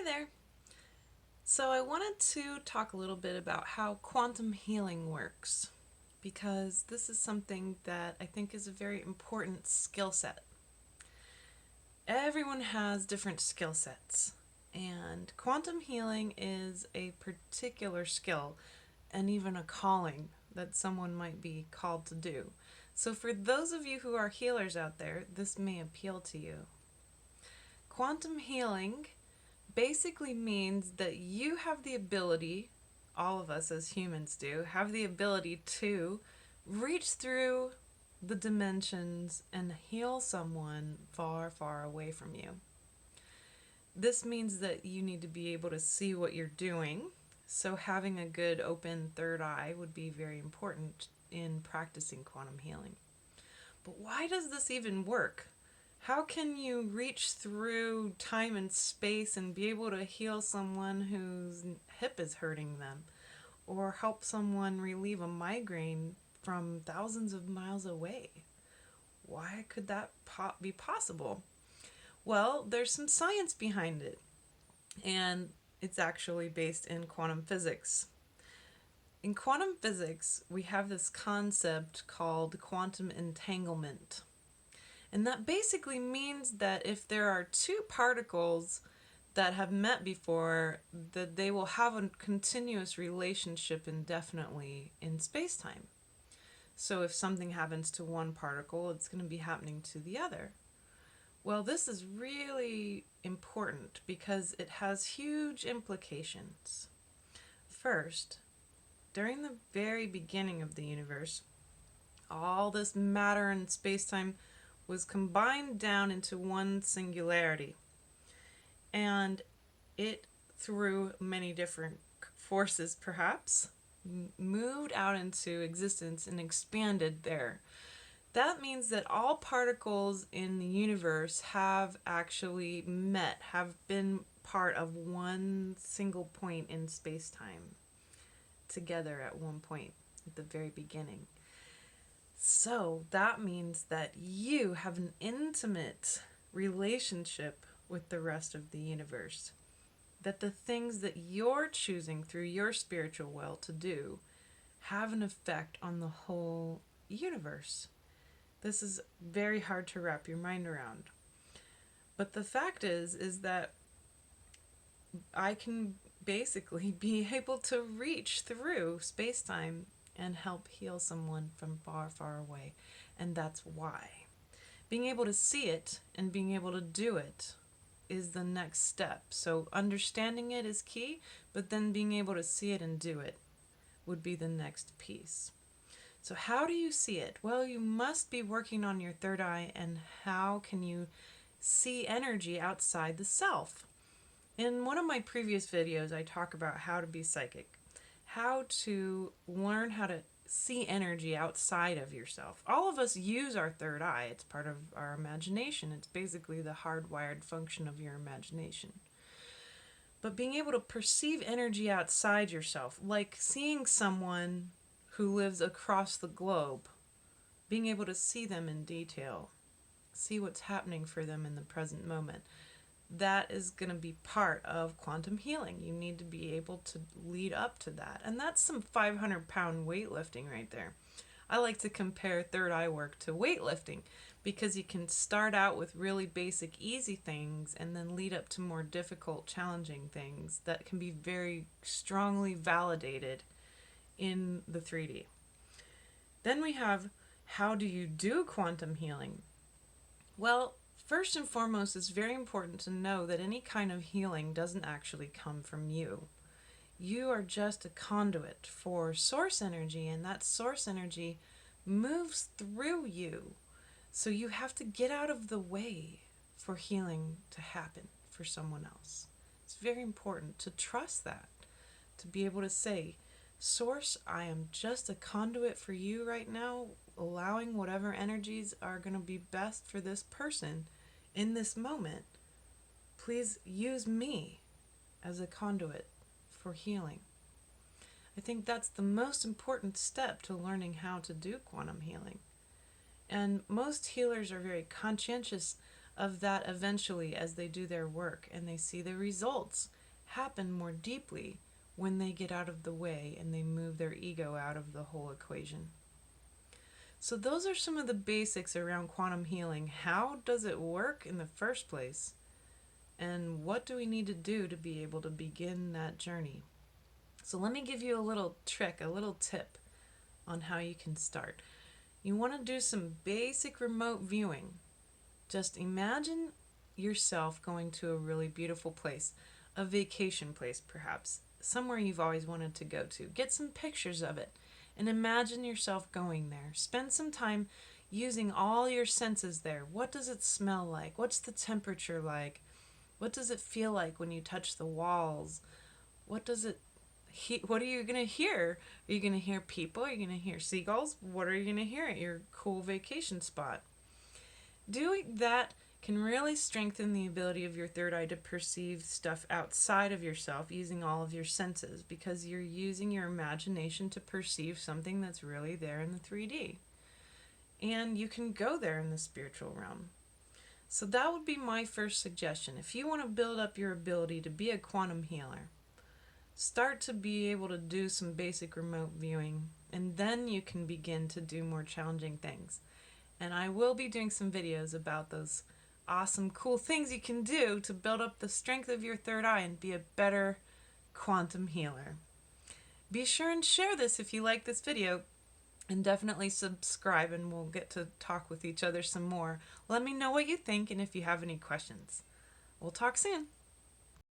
Hi there. So I wanted to talk a little bit about how quantum healing works because this is something that I think is a very important skill set. Everyone has different skill sets, and quantum healing is a particular skill and even a calling that someone might be called to do. So for those of you who are healers out there, this may appeal to you. Quantum healing basically means that you have the ability, all of us as humans do, have the ability to reach through the dimensions and heal someone far, far away from you. This means that you need to be able to see what you're doing. So, having a good open third eye would be very important in practicing quantum healing. But why does this even work? How can you reach through time and space and be able to heal someone whose hip is hurting them? Or help someone relieve a migraine from thousands of miles away? Why could that be possible? Well, there's some science behind it, and it's actually based in quantum physics. In quantum physics, we have this concept called quantum entanglement. And that basically means that if there are two particles that have met before, that they will have a continuous relationship indefinitely in space-time. So if something happens to one particle, it's going to be happening to the other. Well, this is really important because it has huge implications. First, during the very beginning of the universe, all this matter and space-time was combined down into one singularity. And it, through many different forces perhaps, moved out into existence and expanded there. That means that all particles in the universe have actually met, have been part of one single point in space-time together at one point at the very beginning. So that means that you have an intimate relationship with the rest of the universe. That the things that you're choosing through your spiritual will to do have an effect on the whole universe. This is very hard to wrap your mind around. But the fact is that I can basically be able to reach through space-time and help heal someone from far, far away. And that's why. Being able to see it and being able to do it is the next step. So understanding it is key, but then being able to see it and do it would be the next piece. So how do you see it? Well, you must be working on your third eye, and how can you see energy outside the self? In one of my previous videos, I talk about how to be psychic, how to learn how to see energy outside of yourself. All of us use our third eye. It's part of our imagination. It's basically the hardwired function of your imagination. But being able to perceive energy outside yourself, like seeing someone who lives across the globe, being able to see them in detail, see what's happening for them in the present moment, that is going to be part of quantum healing. You need to be able to lead up to that. And that's some 500-pound weightlifting right there. I like to compare third eye work to weightlifting because you can start out with really basic, easy things and then lead up to more difficult, challenging things that can be very strongly validated in the 3D. Then we have, how do you do quantum healing? Well, first and foremost, it's very important to know that any kind of healing doesn't actually come from you. You are just a conduit for source energy, and that source energy moves through you. So you have to get out of the way for healing to happen for someone else. It's very important to trust that, to be able to say, Source, I am just a conduit for you right now, allowing whatever energies are going to be best for this person in this moment. Please use me as a conduit for healing. I think that's the most important step to learning how to do quantum healing. And most healers are very conscientious of that eventually as they do their work and they see the results happen more deeply when they get out of the way and they move their ego out of the whole equation. So, those are some of the basics around quantum healing. How does it work in the first place? And what do we need to do to be able to begin that journey? So, let me give you a little trick, a little tip on how you can start. You want to do some basic remote viewing. Just imagine yourself going to a really beautiful place, a vacation place perhaps, somewhere you've always wanted to go to. Get some pictures of it and imagine yourself going there. Spend some time using all your senses there. What does it smell like? What's the temperature like? What does it feel like when you touch the walls? What does it what are you going to hear? Are you going to hear people? Are you going to hear seagulls? What are you going to hear at your cool vacation spot? Doing that can really strengthen the ability of your third eye to perceive stuff outside of yourself using all of your senses, because you're using your imagination to perceive something that's really there in the 3D. And you can go there in the spiritual realm. So that would be my first suggestion. If you want to build up your ability to be a quantum healer, start to be able to do some basic remote viewing, and then you can begin to do more challenging things. And I will be doing some videos about those awesome, cool things you can do to build up the strength of your third eye and be a better quantum healer. Be sure and share this if you like this video, and definitely subscribe, and we'll get to talk with each other some more. Let me know what you think and if you have any questions. We'll talk soon.